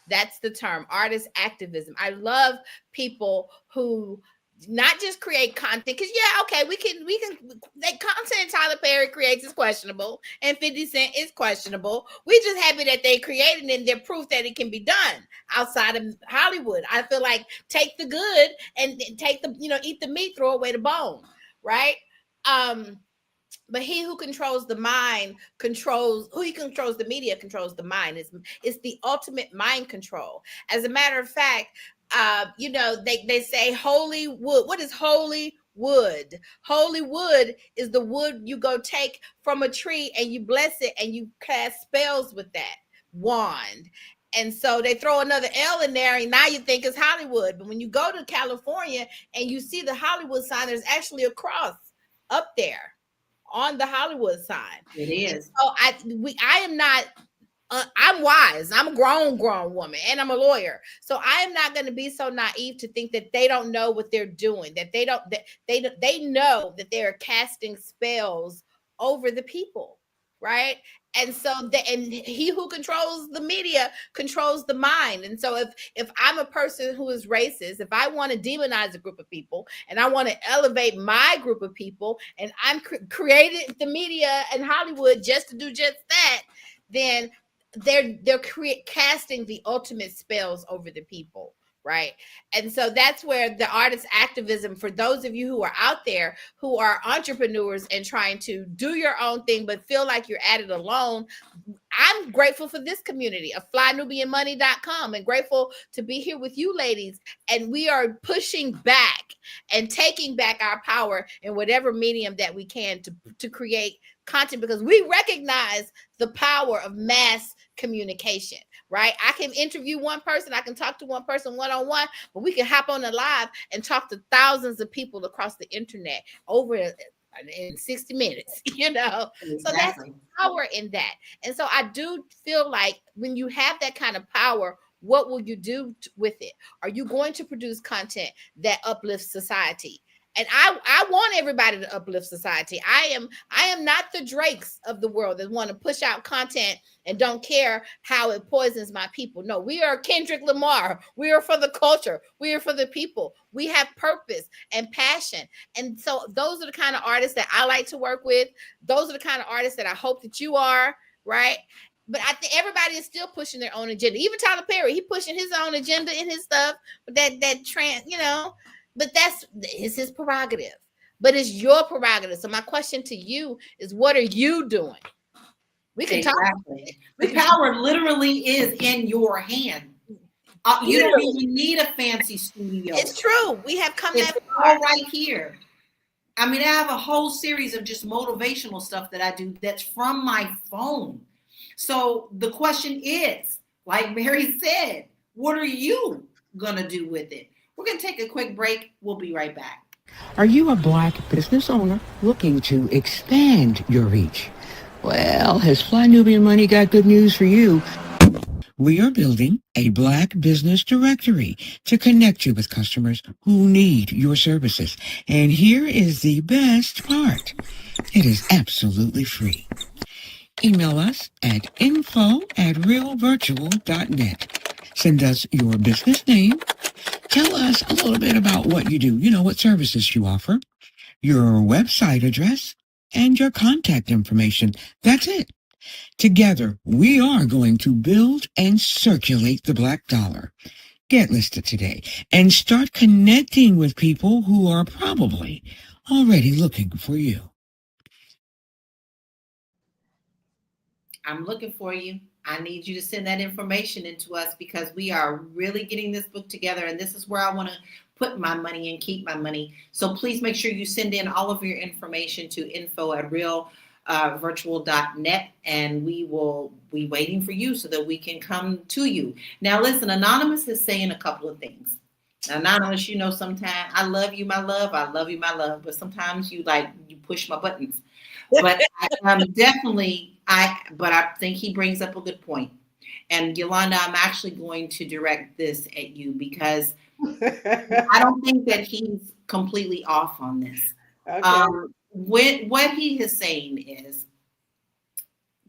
That's the term, artist activism. I love people who not just create content, because okay, we can the content Tyler Perry creates is questionable and 50 Cent is questionable. We just happy that they created it and they're proof that it can be done outside of Hollywood. I feel like take the good and take the, eat the meat, throw away the bone, right? But he who controls the mind controls the media, controls the mind. It's the ultimate mind control. As a matter of fact, they say holy wood. What is holy wood? Holy wood is the wood you go take from a tree and you bless it and you cast spells with that wand. And so they throw another L in there, and now you think it's Hollywood. But when you go to California and you see the Hollywood sign, there's actually a cross up there on the Hollywood sign. It is. So I am not. I'm wise. I'm a grown woman, and I'm a lawyer. So I am not going to be so naive to think that they don't know what they're doing. That they don't. That they know that they are casting spells over the people, right? And so and he who controls the media controls the mind. And so if I'm a person who is racist, if I want to demonize a group of people and I want to elevate my group of people, and I'm created the media and Hollywood just to do just that, then they're casting the ultimate spells over the people, right? And so that's where the artist activism, for those of you who are out there who are entrepreneurs and trying to do your own thing but feel like you're at it alone, I'm grateful for this community of flynubianmoney.com and grateful to be here with you ladies. And we are pushing back and taking back our power in whatever medium that we can to create content, because we recognize the power of mass communication, right? I can interview one person, I can talk to one person one-on-one, but we can hop on the live and talk to thousands of people across the internet over in 60 minutes, Exactly. So that's power in that. And so I do feel like when you have that kind of power, what will you do with it? Are you going to produce content that uplifts society? And I want everybody to uplift society. I am not the Drakes of the world that want to push out content and don't care how it poisons my people. No, we are Kendrick Lamar. We are for the culture. We are for the people. We have purpose and passion. And so those are the kind of artists that I like to work with. Those are the kind of artists that I hope that you are, right? But I think everybody is still pushing their own agenda. Even Tyler Perry, he pushing his own agenda in his stuff. But that trans, but it's his prerogative. But it's your prerogative. So my question to you is, what are you doing? We can talk. The power literally is in your hand. You don't even need a fancy studio. It's true. We have come that far. All right here. I mean, I have a whole series of just motivational stuff that I do that's from my phone. So the question is, like Mary said, what are you going to do with it? We're going to take a quick break. We'll be right back. Are you a Black business owner looking to expand your reach? Well, has Fly Nubian Money got good news for you? We are building a Black business directory to connect you with customers who need your services. And here is the best part. It is absolutely free. Email us at info@realvirtual.net. Send us your business name. Tell us a little bit about what you do, what services you offer, your website address, and your contact information. That's it. Together, we are going to build and circulate the Black dollar. Get listed today and start connecting with people who are probably already looking for you. I'm looking for you. I need you to send that information into us because we are really getting this book together, and this is where I want to put my money and keep my money. So please make sure you send in all of your information to info@realvirtual.net, and we will be waiting for you so that we can come to you. Now, listen, Anonymous is saying a couple of things. Anonymous, sometimes I love you, my love. I love you, my love. But sometimes you push my buttons. But but I think he brings up a good point. And Yolanda, I'm actually going to direct this at you because I don't think that he's completely off on this. Okay. What he is saying is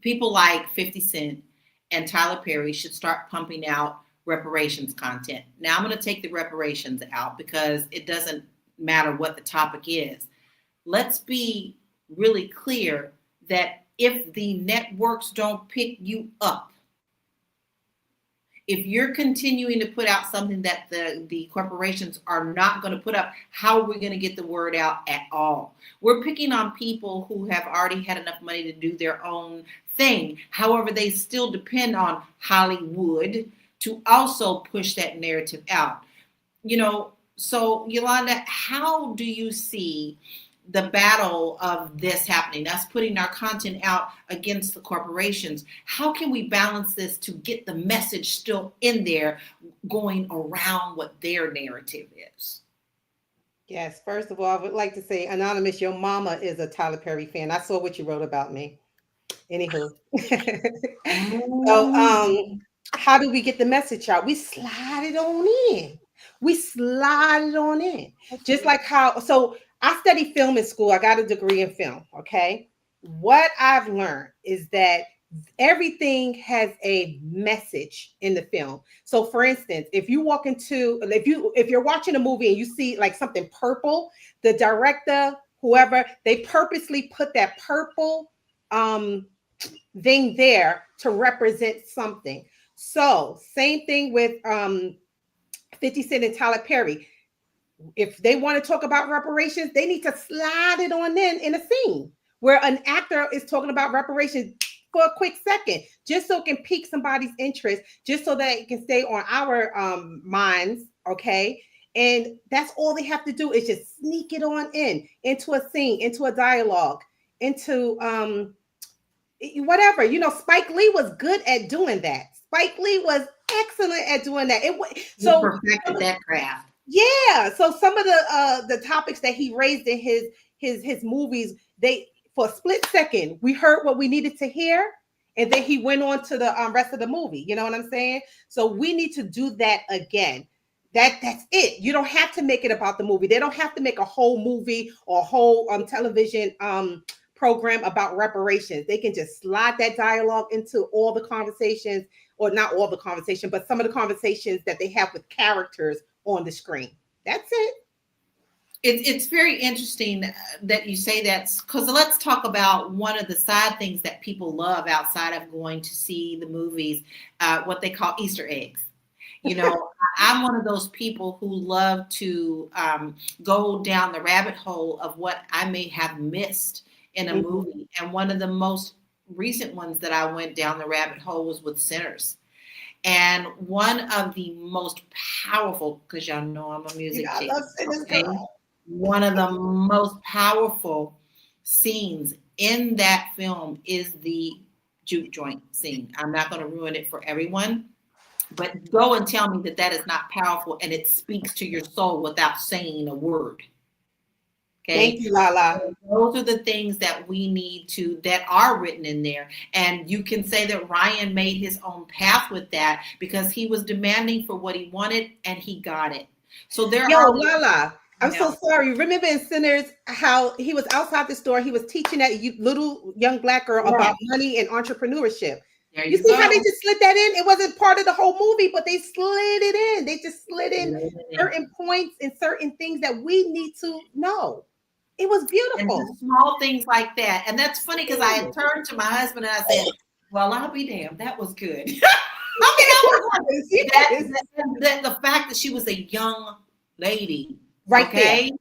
people like 50 Cent and Tyler Perry should start pumping out reparations content. Now I'm going to take the reparations out because it doesn't matter what the topic is. Let's be really clear that if the networks don't pick you up, if you're continuing to put out something that the corporations are not going to put up, how are we going to get the word out at all? We're picking on people who have already had enough money to do their own thing. However, they still depend on Hollywood to also push that narrative out. So Yolanda, how do you see the battle of this happening, us putting our content out against the corporations? How can we balance this to get the message still in there, going around what their narrative is? Yes, first of all, I would like to say, Anonymous, your mama is a Tyler Perry fan. I saw what you wrote about me. Anywho. So how do we get the message out? We slide it on in. Just like how, so I studied film in school. I got a degree in film. Okay. What I've learned is that everything has a message in the film. So for instance, if you're watching a movie and you see like something purple, the director, whoever, they purposely put that purple thing there to represent something. So same thing with 50 Cent and Tyler Perry. If they want to talk about reparations, they need to slide it on in a scene where an actor is talking about reparations for a quick second, just so it can pique somebody's interest, just so that it can stay on our minds, okay? And that's all they have to do is just sneak it on into a scene, into a dialogue, into whatever. Spike Lee was good at doing that. Spike Lee was excellent at doing that. So he perfected that craft. Yeah. So some of the topics that he raised in his movies, for a split second, we heard what we needed to hear, and then he went on to the rest of the movie. You know what I'm saying? So we need to do that again. That's it. You don't have to make it about the movie. They don't have to make a whole movie or a whole television program about reparations. They can just slide that dialogue into all the conversations, or not all the conversation, but some of the conversations that they have with characters on the screen. That's it. It's very interesting that you say that, because let's talk about one of the side things that people love outside of going to see the movies, what they call Easter eggs. I'm one of those people who love to go down the rabbit hole of what I may have missed in a movie. And one of the most recent ones that I went down the rabbit hole was with Sinners. And one of the most powerful, because y'all know I'm a music chick, okay? One of the most powerful scenes in that film is the juke joint scene. I'm not going to ruin it for everyone, but go and tell me that is not powerful and it speaks to your soul without saying a word. Okay. Thank you, Lala. Those are the things that we need that are written in there. And you can say that Ryan made his own path with that because he was demanding for what he wanted and he got it. So Lala, I'm so sorry. Remember in Sinners how he was outside the store, he was teaching that little young black girl about money and entrepreneurship. You see how they just slid that in? It wasn't part of the whole movie, but they slid it in. They just slid in certain points and certain things that we need to know. It was beautiful. And small things like that. And that's funny because I had turned to my husband and I said, well, I'll be damned. That was good. The fact that she was a young lady. Right there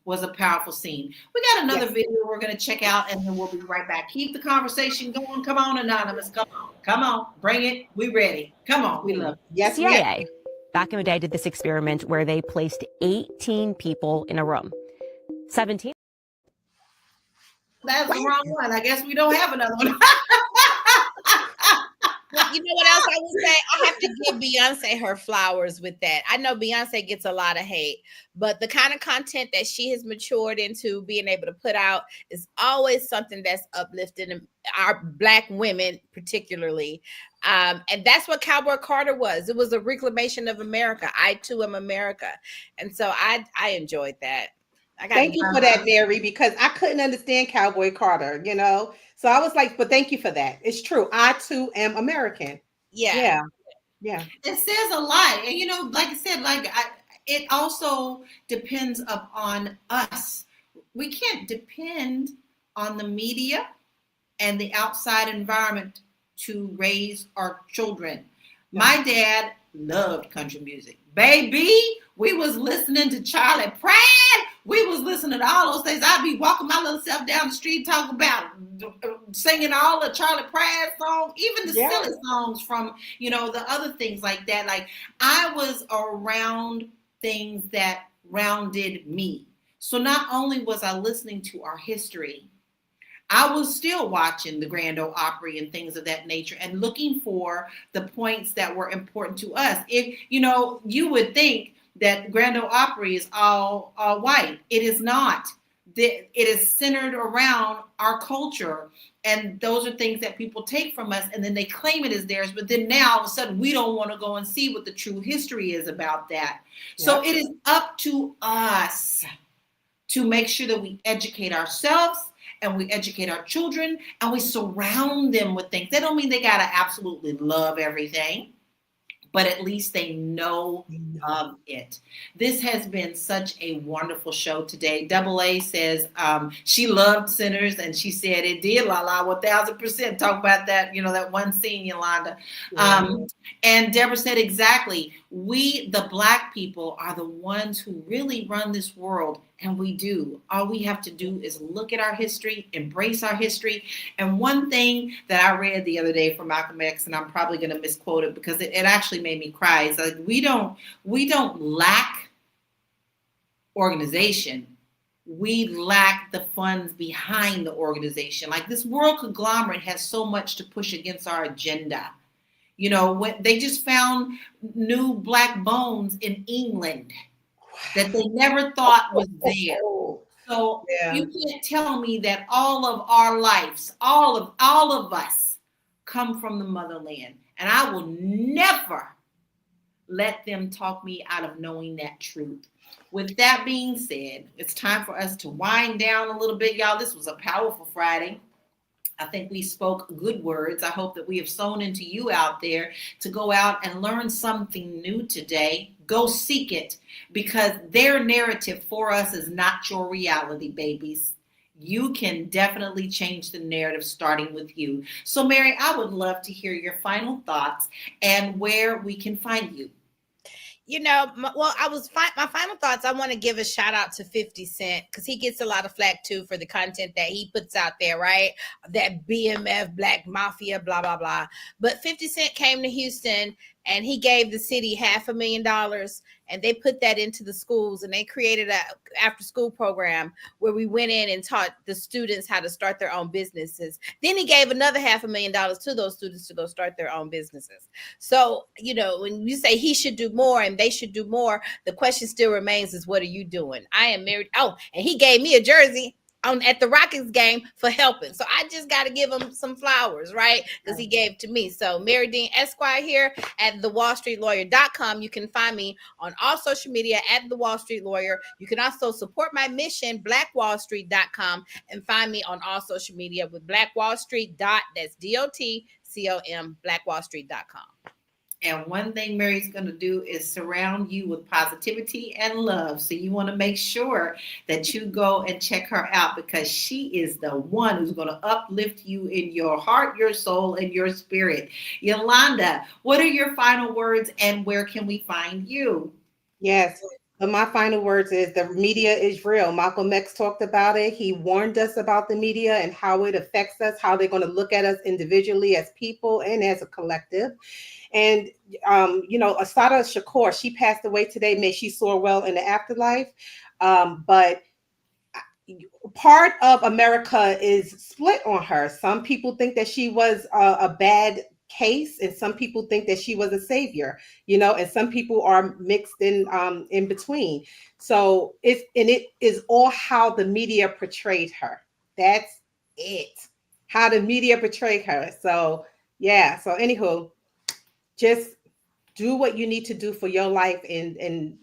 was a powerful scene. We got another video we're going to check out and then we'll be right back. Keep the conversation going. Come on, Anonymous. Come on. Bring it. We ready. Come on. We love it. Yes, CIA. Back in the day, did this experiment where they placed 18 people in a room. 17. That's the wrong one. I guess we don't have another one. Well, you know what else I would say? I have to give Beyonce her flowers with that. I know Beyonce gets a lot of hate, but the kind of content that she has matured into being able to put out is always something that's uplifting our Black women, particularly. And that's what Cowboy Carter was. It was a reclamation of America. I too am America, and so I enjoyed that. I got Thank you for that, Mary, because I couldn't understand Cowboy Carter, you know. So I was like, but thank you for that. It's true. I too am American. Yeah. Yeah. It says a lot. And, you know, like I said, it also depends upon us. We can't depend on the media and the outside environment to raise our children. My dad loved country music. Baby, we was listening to Charlie Pratt. We was listening to all those things. I'd be walking my little self down the street talking about singing all the Charlie Pratt songs, even the silly songs from, you know, the other things like that. Like, I was around things that rounded me. So not only was I listening to our history, I was still watching the Grand Ole Opry and things of that nature and looking for the points that were important to us. If, you know, you would think that Grand Ole Opry is all white. It is not. It is centered around our culture. And those are things that people take from us and then they claim it as theirs. But then now all of a sudden we don't want to go and see what the true history is about that. Yeah. So it is up to us to make sure that we educate ourselves and we educate our children and we surround them with things. That don't mean they got to absolutely love everything, but at least they know of it. This has been such a wonderful show today. Double A says she loved Sinners, and she said it did, Lala, 1000%. Talk about that, you know, that one scene, Yolanda. And Deborah said exactly, we, the Black people, are the ones who really run this world, and we do. All we have to do is look at our history, embrace our history. And one thing that I read the other day from Malcolm X, and I'm probably going to misquote it because it actually made me cry. It's like, we don't lack organization. We lack the funds behind the organization. Like, this world conglomerate has so much to push against our agenda. You know, when they just found new Black bones in England that they never thought was there. So you can't tell me that all of our lives, all of us come from the motherland. And I will never let them talk me out of knowing that truth. With that being said, it's time for us to wind down a little bit, y'all. This was a powerful Friday. I think we spoke good words. I hope that we have sown into you out there to go out and learn something new today. Go seek it, because their narrative for us is not your reality, babies. You can definitely change the narrative starting with you. So, Mary, I would love to hear your final thoughts and where we can find you. You know, my final thoughts, I want to give a shout out to 50 Cent, because he gets a lot of flack too for the content that he puts out there, right? That BMF, Black Mafia, blah, blah, blah. But 50 Cent came to Houston and he gave the city $500,000, and they put that into the schools, and they created a after school program where we went in and taught the students how to start their own businesses. Then he gave another $500,000 to those students to go start their own businesses. So, you know, when you say he should do more and they should do more, the question still remains is, what are you doing? I am married. Oh, and he gave me a jersey at the Rockets game for helping. So I just got to give him some flowers, right? Because he gave to me. So Mary Dean Esquire here at thewallstreetlawyer.com. You can find me on all social media at The Wall Street Lawyer. You can also support my mission, blackwallstreet.com, and find me on all social media with blackwallstreet. That's DOTCOM, blackwallstreet.com. And one thing Mary's going to do is surround you with positivity and love. So you want to make sure that you go and check her out, because she is the one who's going to uplift you in your heart, your soul, and your spirit. Yolanda, what are your final words and where can we find you? Yes. But my final words is, the media is real. Malcolm X talked about it. He warned us about the media and how it affects us, how they're going to look at us individually as people and as a collective. And, you know, Assata Shakur, she passed away today. May she soar well in the afterlife. But part of America is split on her. Some people think that she was a bad case, and some people think that she was a savior, you know, and some people are mixed in between. So it is all how the media portrayed her. That's it. How the media portrayed her. So yeah. So anywho, just do what you need to do for your life, and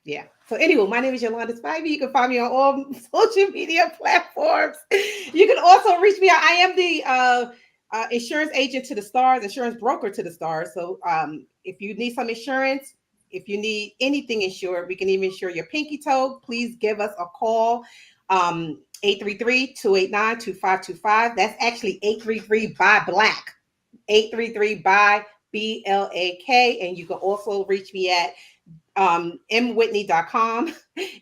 yeah. So anyway, my name is Yolanda Spivey. You can find me on all social media platforms. You can also reach me. I am the insurance agent to the stars, insurance broker to the stars. So if you need some insurance, if you need anything insured, we can even insure your pinky toe. Please give us a call. 833-289-2525. That's actually 833 by Black. 833 by BLAK. And you can also reach me at mwhitney.com.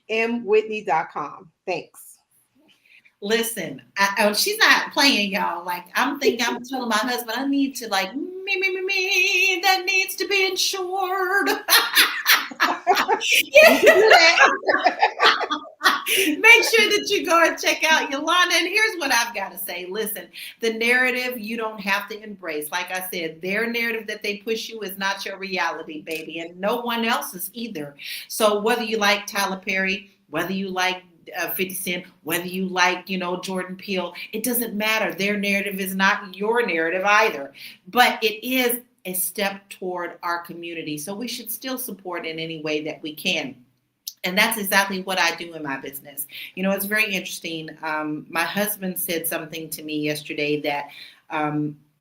mwhitney.com. Thanks. Listen, she's not playing, y'all. Like, I'm telling my husband, I need to, like, me, that needs to be insured. Make sure that you go and check out Yolanda. And here's what I've got to say. Listen, the narrative you don't have to embrace. Like I said, their narrative that they push you is not your reality, baby, and no one else's either. So whether you like Tyler Perry, whether you like 50 Cent, whether you like, Jordan Peele, it doesn't matter. Their narrative is not your narrative either. But it is a step toward our community. So we should still support in any way that we can. And that's exactly what I do in my business. It's very interesting. My husband said something to me yesterday that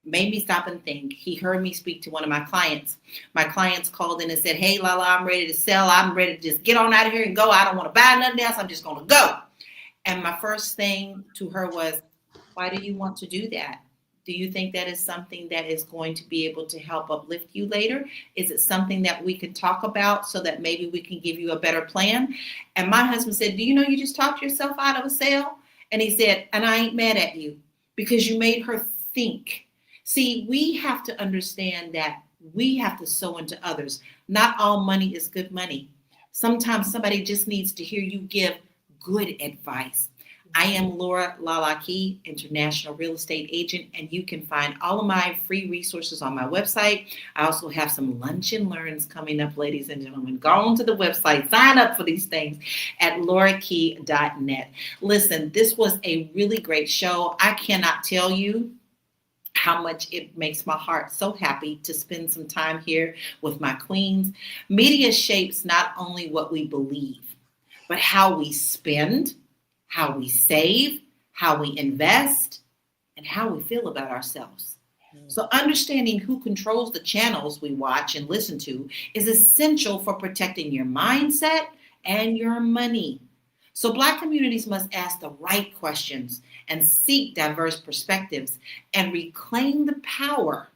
made me stop and think. He heard me speak to one of my clients. My clients called in and said, "Hey, Lala, I'm ready to sell. I'm ready to just get on out of here and go. I don't want to buy nothing else. I'm just going to go." And my first thing to her was, "Why do you want to do that? Do you think that is something that is going to be able to help uplift you later? Is it something that we could talk about so that maybe we can give you a better plan?" And my husband said, "Do you know you just talked yourself out of a sale?" And he said, "And I ain't mad at you because you made her think." See, we have to understand that we have to sow into others. Not all money is good money. Sometimes somebody just needs to hear you give good advice. I am Laura Lalaki, international real estate agent, and you can find all of my free resources on my website. I also have some lunch and learns coming up, ladies and gentlemen. Go on to the website, sign up for these things at laurakey.net. Listen, this was a really great show. I cannot tell you how much it makes my heart so happy to spend some time here with my queens. Media shapes not only what we believe, but how we spend, how we save, how we invest, and how we feel about ourselves. So understanding who controls the channels we watch and listen to is essential for protecting your mindset and your money. So Black communities must ask the right questions and seek diverse perspectives and reclaim the power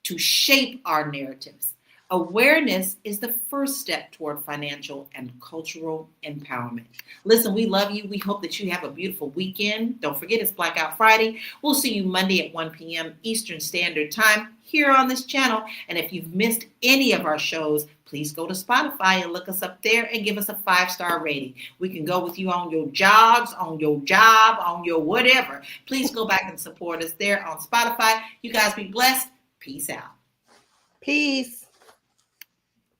to shape our narratives. Awareness is the first step toward financial and cultural empowerment. Listen, we love you. We hope that you have a beautiful weekend. Don't forget, it's Blackout Friday. We'll see you Monday at 1 p.m. Eastern Standard Time here on this channel. And if you've missed any of our shows, please go to Spotify and look us up there and give us a 5-star rating. We can go with you on your jogs, on your job, on your whatever. Please go back and support us there on Spotify. You guys be blessed. Peace out. Peace.